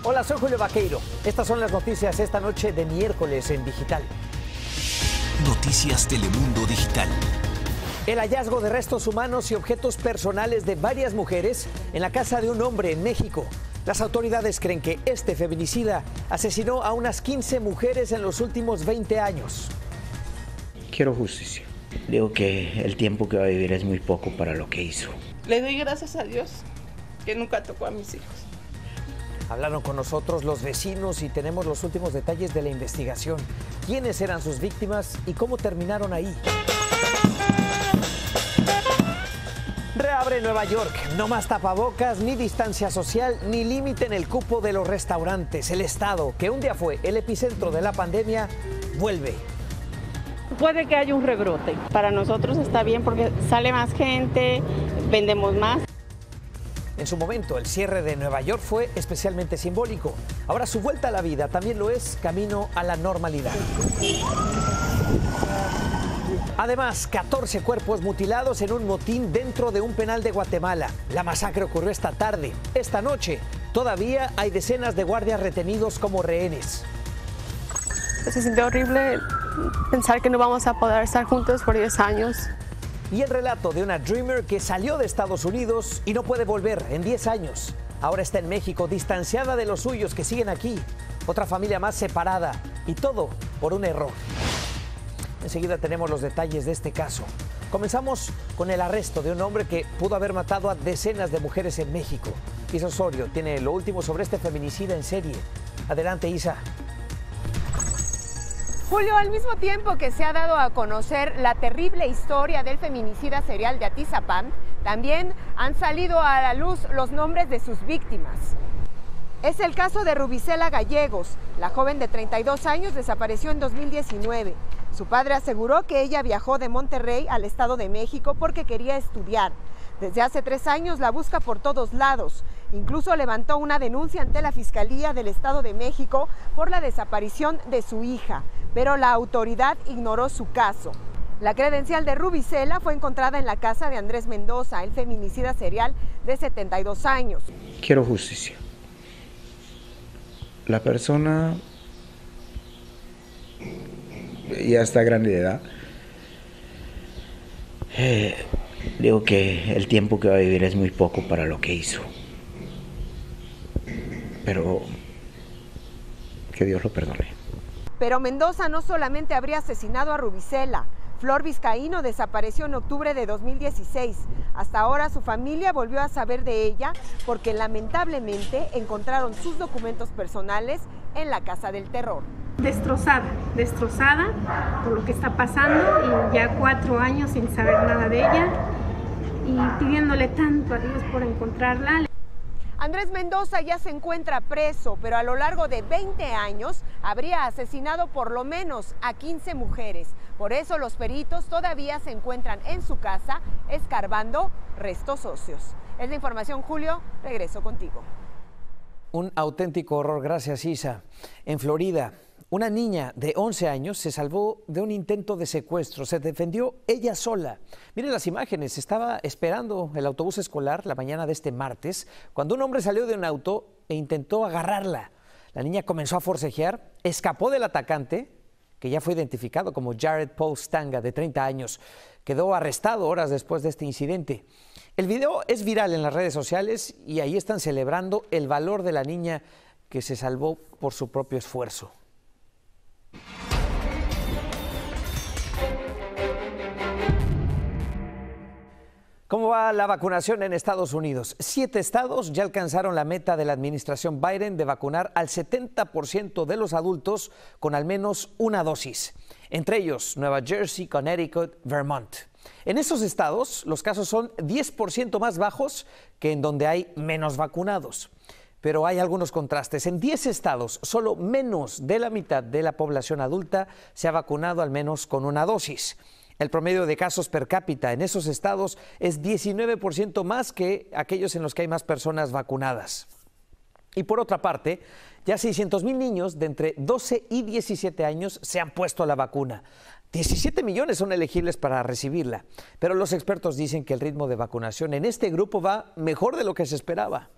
Hola, soy Julio Vaqueiro. Estas son las noticias esta noche de miércoles en Digital. Noticias Telemundo Digital. El hallazgo de restos humanos y objetos personales de varias mujeres en la casa de un hombre en México. Las autoridades creen que este feminicida asesinó a unas 15 mujeres en los últimos 20 años. Quiero justicia. Digo que el tiempo que va a vivir es muy poco para lo que hizo. Le doy gracias a Dios que nunca tocó a mis hijos. Hablaron con nosotros los vecinos y tenemos los últimos detalles de la investigación. ¿Quiénes eran sus víctimas y cómo terminaron ahí? Reabre Nueva York. No más tapabocas, ni distancia social, ni límite en el cupo de los restaurantes. El estado, que un día fue el epicentro de la pandemia, vuelve. Puede que haya un rebrote. Para nosotros está bien porque sale más gente, vendemos más. En su momento, el cierre de Nueva York fue especialmente simbólico. Ahora su vuelta a la vida también lo es, camino a la normalidad. Además, 14 cuerpos mutilados en un motín dentro de un penal de Guatemala. La masacre ocurrió esta tarde. Esta noche, todavía hay decenas de guardias retenidos como rehenes. Se siente horrible pensar que no vamos a poder estar juntos por 10 años. Y el relato de una Dreamer que salió de Estados Unidos y no puede volver en 10 años. Ahora está en México, distanciada de los suyos que siguen aquí. Otra familia más separada. Y todo por un error. Enseguida tenemos los detalles de este caso. Comenzamos con el arresto de un hombre que pudo haber matado a decenas de mujeres en México. Isa Osorio tiene lo último sobre este feminicida en serie. Adelante, Isa. Julio, al mismo tiempo que se ha dado a conocer la terrible historia del feminicida serial de Atizapán, también han salido a la luz los nombres de sus víctimas. Es el caso de Rubicela Gallegos. La joven de 32 años desapareció en 2019. Su padre aseguró que ella viajó de Monterrey al Estado de México porque quería estudiar. Desde hace 3 años la busca por todos lados. Incluso levantó una denuncia ante la Fiscalía del Estado de México por la desaparición de su hija, pero la autoridad ignoró su caso. La credencial de Rubicela fue encontrada en la casa de Andrés Mendoza, el feminicida serial de 72 años. Quiero justicia. La persona ya está grande de edad. Digo que el tiempo que va a vivir es muy poco para lo que hizo. Pero que Dios lo perdone. Pero Mendoza no solamente habría asesinado a Rubicela. Flor Vizcaíno desapareció en octubre de 2016. Hasta ahora su familia volvió a saber de ella porque lamentablemente encontraron sus documentos personales en la Casa del Terror. Destrozada por lo que está pasando y ya 4 años sin saber nada de ella y pidiéndole tanto a Dios por encontrarla. Andrés Mendoza ya se encuentra preso, pero a lo largo de 20 años habría asesinado por lo menos a 15 mujeres. Por eso los peritos todavía se encuentran en su casa escarbando restos óseos. Es la información, Julio. Regreso contigo. Un auténtico horror, gracias, Isa. En Florida, una niña de 11 años se salvó de un intento de secuestro. Se defendió ella sola. Miren las imágenes. Estaba esperando el autobús escolar la mañana de este martes cuando un hombre salió de un auto e intentó agarrarla. La niña comenzó a forcejear, escapó del atacante, que ya fue identificado como Jared Paul Stanga, de 30 años. Quedó arrestado horas después de este incidente. El video es viral en las redes sociales y ahí están celebrando el valor de la niña que se salvó por su propio esfuerzo. ¿Cómo va la vacunación en Estados Unidos? 7 estados ya alcanzaron la meta de la administración Biden de vacunar al 70% de los adultos con al menos una dosis. Entre ellos, Nueva Jersey, Connecticut, Vermont. En esos estados, los casos son 10% más bajos que en donde hay menos vacunados. Pero hay algunos contrastes. En 10 estados, solo menos de la mitad de la población adulta se ha vacunado al menos con una dosis. El promedio de casos per cápita en esos estados es 19% más que aquellos en los que hay más personas vacunadas. Y por otra parte, ya 600,000 niños de entre 12 y 17 años se han puesto la vacuna. 17 millones son elegibles para recibirla, pero los expertos dicen que el ritmo de vacunación en este grupo va mejor de lo que se esperaba.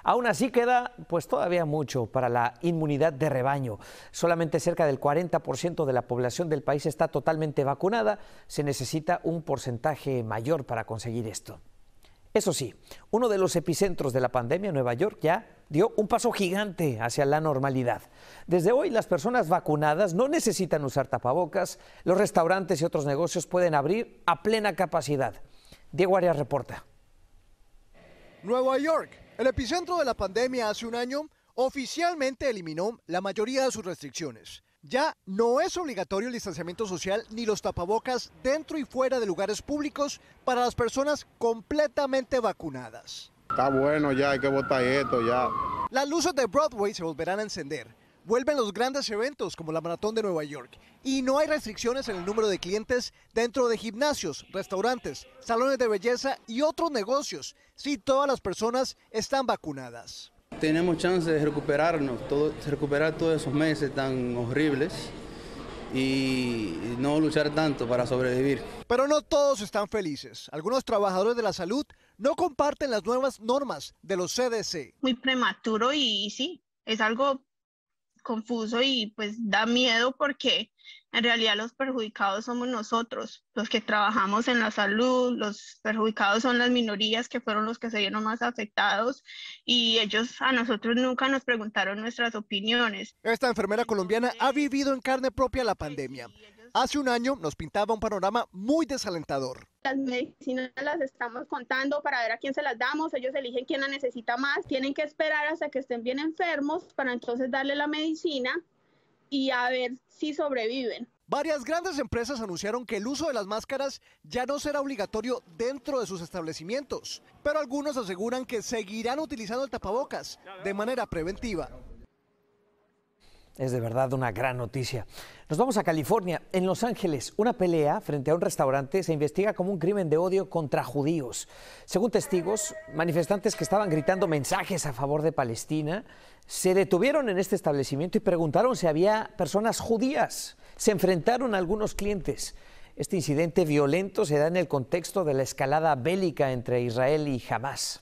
Aún así queda pues todavía mucho para la inmunidad de rebaño. Solamente cerca del 40% de la población del país está totalmente vacunada. Se necesita un porcentaje mayor para conseguir esto. Eso sí, uno de los epicentros de la pandemia, Nueva York, ya dio un paso gigante hacia la normalidad. Desde hoy, las personas vacunadas no necesitan usar tapabocas. Los restaurantes y otros negocios pueden abrir a plena capacidad. Diego Arias reporta. Nueva York, el epicentro de la pandemia hace un año, oficialmente eliminó la mayoría de sus restricciones. Ya no es obligatorio el distanciamiento social ni los tapabocas dentro y fuera de lugares públicos para las personas completamente vacunadas. Está bueno ya, hay que botar esto ya. Las luces de Broadway se volverán a encender. Vuelven los grandes eventos como la Maratón de Nueva York. Y no hay restricciones en el número de clientes dentro de gimnasios, restaurantes, salones de belleza y otros negocios, si todas las personas están vacunadas. Tenemos chance de recuperar todos esos meses tan horribles y no luchar tanto para sobrevivir. Pero no todos están felices. Algunos trabajadores de la salud no comparten las nuevas normas de los CDC. Muy prematuro y sí, es algo confuso y pues da miedo porque en realidad los perjudicados somos nosotros, los que trabajamos en la salud, los perjudicados son las minorías que fueron los que se vieron más afectados y ellos a nosotros nunca nos preguntaron nuestras opiniones. Esta enfermera colombiana ha vivido en carne propia la pandemia. Hace un año nos pintaba un panorama muy desalentador. Las medicinas las estamos contando para ver a quién se las damos, ellos eligen quién la necesita más, tienen que esperar hasta que estén bien enfermos para entonces darle la medicina y a ver si sobreviven. Varias grandes empresas anunciaron que el uso de las máscaras ya no será obligatorio dentro de sus establecimientos, pero algunos aseguran que seguirán utilizando el tapabocas de manera preventiva. Es de verdad una gran noticia. Nos vamos a California. En Los Ángeles, una pelea frente a un restaurante se investiga como un crimen de odio contra judíos. Según testigos, manifestantes que estaban gritando mensajes a favor de Palestina se detuvieron en este establecimiento y preguntaron si había personas judías. Se enfrentaron a algunos clientes. Este incidente violento se da en el contexto de la escalada bélica entre Israel y Hamás.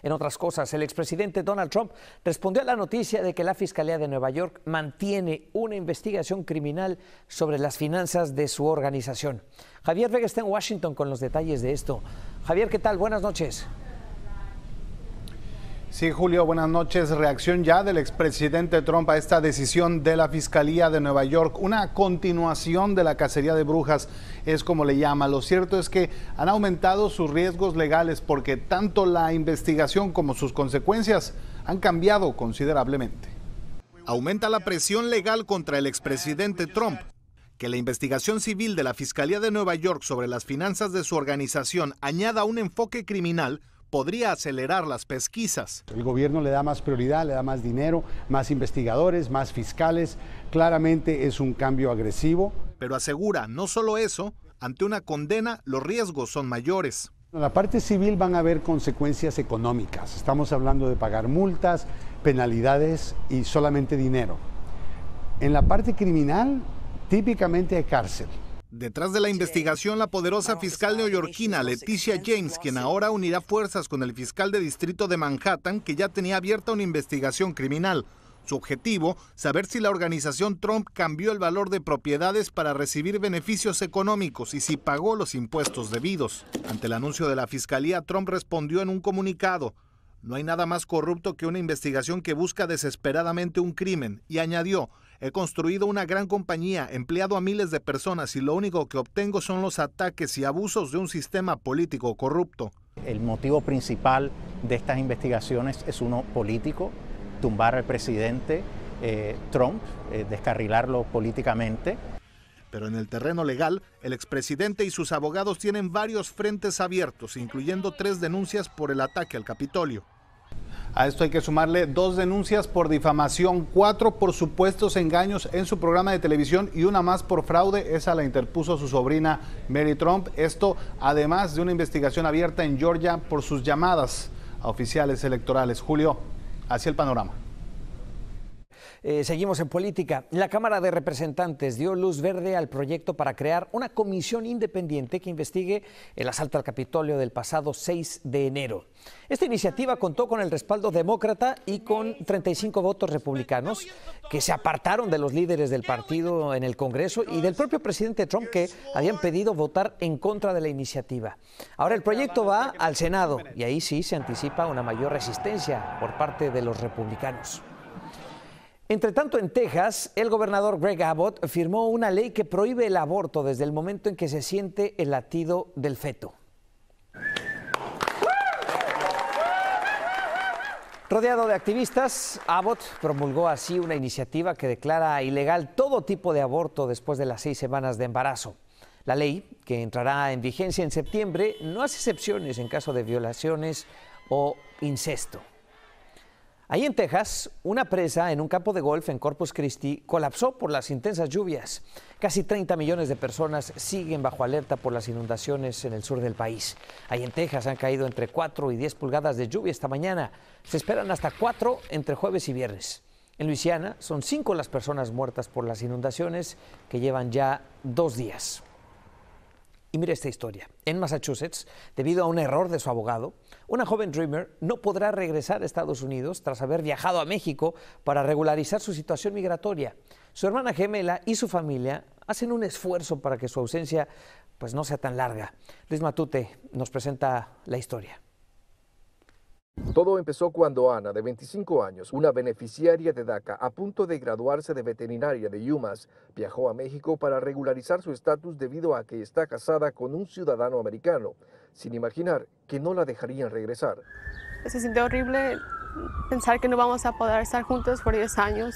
En otras cosas, el expresidente Donald Trump respondió a la noticia de que la Fiscalía de Nueva York mantiene una investigación criminal sobre las finanzas de su organización. Javier Vega está en Washington con los detalles de esto. Javier, ¿qué tal? Buenas noches. Sí, Julio, buenas noches. Reacción ya del expresidente Trump a esta decisión de la Fiscalía de Nueva York. Una continuación de la cacería de brujas, es como le llama. Lo cierto es que han aumentado sus riesgos legales porque tanto la investigación como sus consecuencias han cambiado considerablemente. Aumenta la presión legal contra el expresidente Trump. Que la investigación civil de la Fiscalía de Nueva York sobre las finanzas de su organización añada un enfoque criminal podría acelerar las pesquisas. El gobierno le da más prioridad, le da más dinero, más investigadores, más fiscales. Claramente es un cambio agresivo. Pero asegura, no solo eso, ante una condena los riesgos son mayores. En la parte civil van a haber consecuencias económicas. Estamos hablando de pagar multas, penalidades y solamente dinero. En la parte criminal, típicamente hay cárcel. Detrás de la investigación, la poderosa fiscal neoyorquina Leticia James, quien ahora unirá fuerzas con el fiscal de distrito de Manhattan, que ya tenía abierta una investigación criminal. Su objetivo, saber si la organización Trump cambió el valor de propiedades para recibir beneficios económicos y si pagó los impuestos debidos. Ante el anuncio de la fiscalía, Trump respondió en un comunicado: "No hay nada más corrupto que una investigación que busca desesperadamente un crimen", y añadió: "He construido una gran compañía, empleado a miles de personas y lo único que obtengo son los ataques y abusos de un sistema político corrupto". El motivo principal de estas investigaciones es uno político: tumbar al presidente Trump, descarrilarlo políticamente. Pero en el terreno legal, el expresidente y sus abogados tienen varios frentes abiertos, incluyendo 3 denuncias por el ataque al Capitolio. A esto hay que sumarle 2 denuncias por difamación, 4 por supuestos engaños en su programa de televisión y una más por fraude. Esa la interpuso su sobrina Mary Trump. Esto además de una investigación abierta en Georgia por sus llamadas a oficiales electorales. Julio, hacia el panorama. Seguimos en política. La Cámara de Representantes dio luz verde al proyecto para crear una comisión independiente que investigue el asalto al Capitolio del pasado 6 de enero. Esta iniciativa contó con el respaldo demócrata y con 35 votos republicanos que se apartaron de los líderes del partido en el Congreso y del propio presidente Trump, que habían pedido votar en contra de la iniciativa. Ahora el proyecto va al Senado y ahí sí se anticipa una mayor resistencia por parte de los republicanos. Entre tanto, en Texas, el gobernador Greg Abbott firmó una ley que prohíbe el aborto desde el momento en que se siente el latido del feto. Rodeado de activistas, Abbott promulgó así una iniciativa que declara ilegal todo tipo de aborto después de las 6 semanas de embarazo. La ley, que entrará en vigencia en septiembre, no hace excepciones en caso de violaciones o incesto. Ahí en Texas, una presa en un campo de golf en Corpus Christi colapsó por las intensas lluvias. Casi 30 millones de personas siguen bajo alerta por las inundaciones en el sur del país. Ahí en Texas han caído entre 4 y 10 pulgadas de lluvia esta mañana. Se esperan hasta 4 entre jueves y viernes. En Luisiana son 5 las personas muertas por las inundaciones que llevan ya 2 días. Y mire esta historia. En Massachusetts, debido a un error de su abogado, una joven Dreamer no podrá regresar a Estados Unidos tras haber viajado a México para regularizar su situación migratoria. Su hermana gemela y su familia hacen un esfuerzo para que su ausencia no sea tan larga. Luis Matute nos presenta la historia. Todo empezó cuando Ana, de 25 años, una beneficiaria de DACA a punto de graduarse de veterinaria de UMass, viajó a México para regularizar su estatus debido a que está casada con un ciudadano americano, sin imaginar que no la dejarían regresar. Se siente horrible pensar que no vamos a poder estar juntos por 10 años.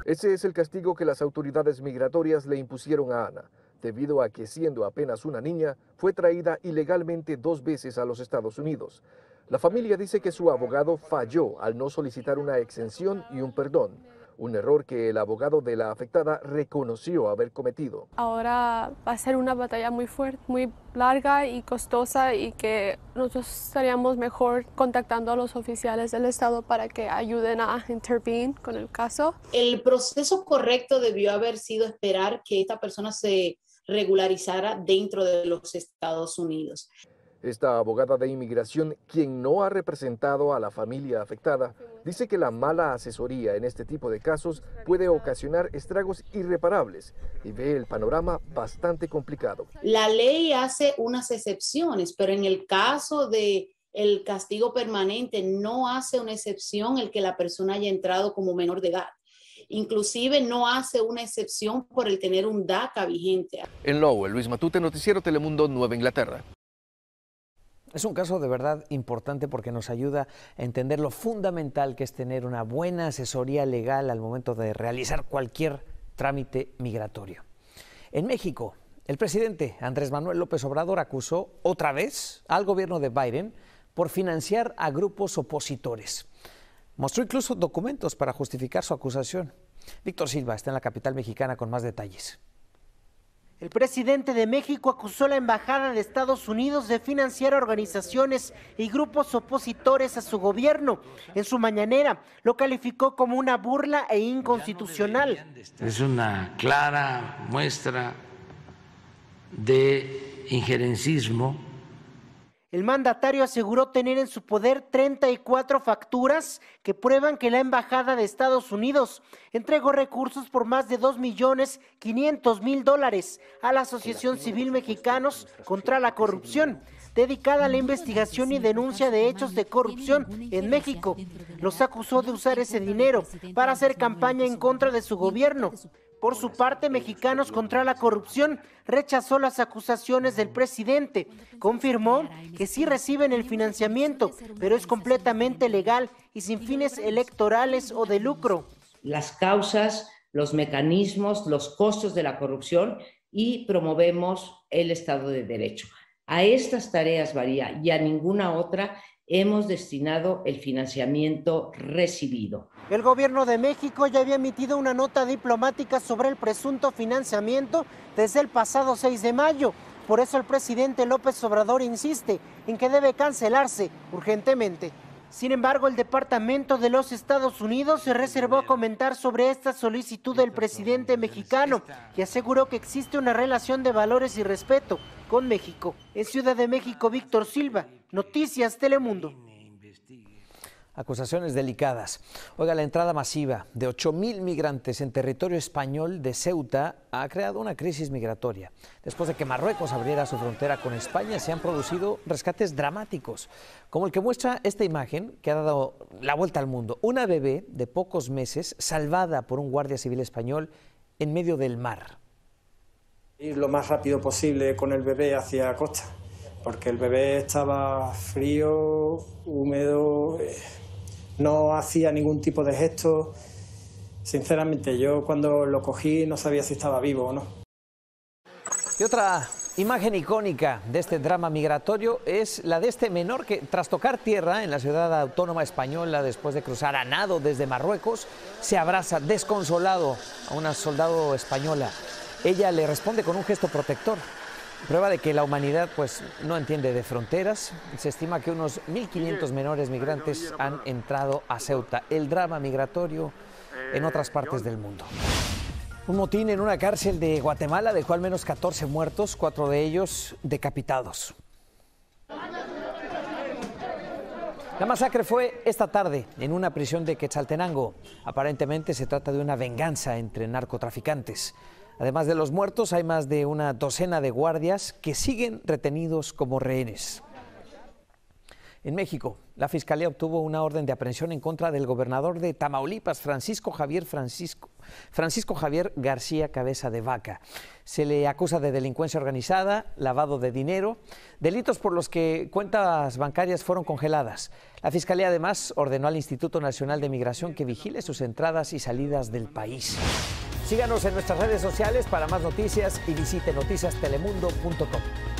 Ese es el castigo que las autoridades migratorias le impusieron a Ana, debido a que siendo apenas una niña, fue traída ilegalmente 2 veces a los Estados Unidos. La familia dice que su abogado falló al no solicitar una exención y un perdón, un error que el abogado de la afectada reconoció haber cometido. Ahora va a ser una batalla muy fuerte, muy larga y costosa, y que nosotros estaríamos mejor contactando a los oficiales del estado para que ayuden a intervenir con el caso. El proceso correcto debió haber sido esperar que esta persona se regularizara dentro de los Estados Unidos. Esta abogada de inmigración, quien no ha representado a la familia afectada, dice que la mala asesoría en este tipo de casos puede ocasionar estragos irreparables y ve el panorama bastante complicado. La ley hace unas excepciones, pero en el caso de el castigo permanente no hace una excepción el que la persona haya entrado como menor de edad. Inclusive no hace una excepción por el tener un DACA vigente. En Lowell, Luis Matute, Noticiero Telemundo, Nueva Inglaterra. Es un caso de verdad importante porque nos ayuda a entender lo fundamental que es tener una buena asesoría legal al momento de realizar cualquier trámite migratorio. En México, el presidente Andrés Manuel López Obrador acusó otra vez al gobierno de Biden por financiar a grupos opositores. Mostró incluso documentos para justificar su acusación. Víctor Silva está en la capital mexicana con más detalles. El presidente de México acusó a la Embajada de Estados Unidos de financiar organizaciones y grupos opositores a su gobierno. En su mañanera lo calificó como una burla e inconstitucional. Es una clara muestra de injerencismo. El mandatario aseguró tener en su poder 34 facturas que prueban que la Embajada de Estados Unidos entregó recursos por más de $2.500.000 a la Asociación Civil Mexicanos contra la Corrupción, dedicada a la investigación y denuncia de hechos de corrupción en México. Los acusó de usar ese dinero para hacer campaña en contra de su gobierno. Por su parte, Mexicanos contra la Corrupción rechazó las acusaciones del presidente. Confirmó que sí reciben el financiamiento, pero es completamente legal y sin fines electorales o de lucro. Las causas, los mecanismos, los costos de la corrupción y promovemos el Estado de Derecho. A estas tareas, María, y a ninguna otra hemos destinado el financiamiento recibido. El gobierno de México ya había emitido una nota diplomática sobre el presunto financiamiento desde el pasado 6 de mayo. Por eso el presidente López Obrador insiste en que debe cancelarse urgentemente. Sin embargo, el Departamento de los Estados Unidos se reservó a comentar sobre esta solicitud del presidente mexicano y aseguró que existe una relación de valores y respeto con México. En Ciudad de México, Víctor Silva, Noticias Telemundo. Acusaciones delicadas. Oiga, la entrada masiva de 8,000 migrantes en territorio español de Ceuta ha creado una crisis migratoria. Después de que Marruecos abriera su frontera con España, se han producido rescates dramáticos, como el que muestra esta imagen que ha dado la vuelta al mundo. Una bebé de pocos meses salvada por un guardia civil español en medio del mar. Ir lo más rápido posible con el bebé hacia costa, porque el bebé estaba frío, húmedo, no hacía ningún tipo de gesto. Sinceramente, yo cuando lo cogí no sabía si estaba vivo o no. Y otra imagen icónica de este drama migratorio es la de este menor que, tras tocar tierra en la ciudad autónoma española después de cruzar a nado desde Marruecos, se abraza desconsolado a una soldado española. Ella le responde con un gesto protector. Prueba de que la humanidad pues no entiende de fronteras. Se estima que unos 1.500 menores migrantes han entrado a Ceuta. El drama migratorio en otras partes del mundo. Un motín en una cárcel de Guatemala dejó al menos 14 muertos, 4 de ellos decapitados. La masacre fue esta tarde en una prisión de Quetzaltenango. Aparentemente se trata de una venganza entre narcotraficantes. Además de los muertos, hay más de una docena de guardias que siguen retenidos como rehenes. En México, la Fiscalía obtuvo una orden de aprehensión en contra del gobernador de Tamaulipas, Francisco Javier García Cabeza de Vaca. Se le acusa de delincuencia organizada, lavado de dinero, delitos por los que cuentas bancarias fueron congeladas. La Fiscalía además ordenó al Instituto Nacional de Migración que vigile sus entradas y salidas del país. Síganos en nuestras redes sociales para más noticias y visite noticiastelemundo.com.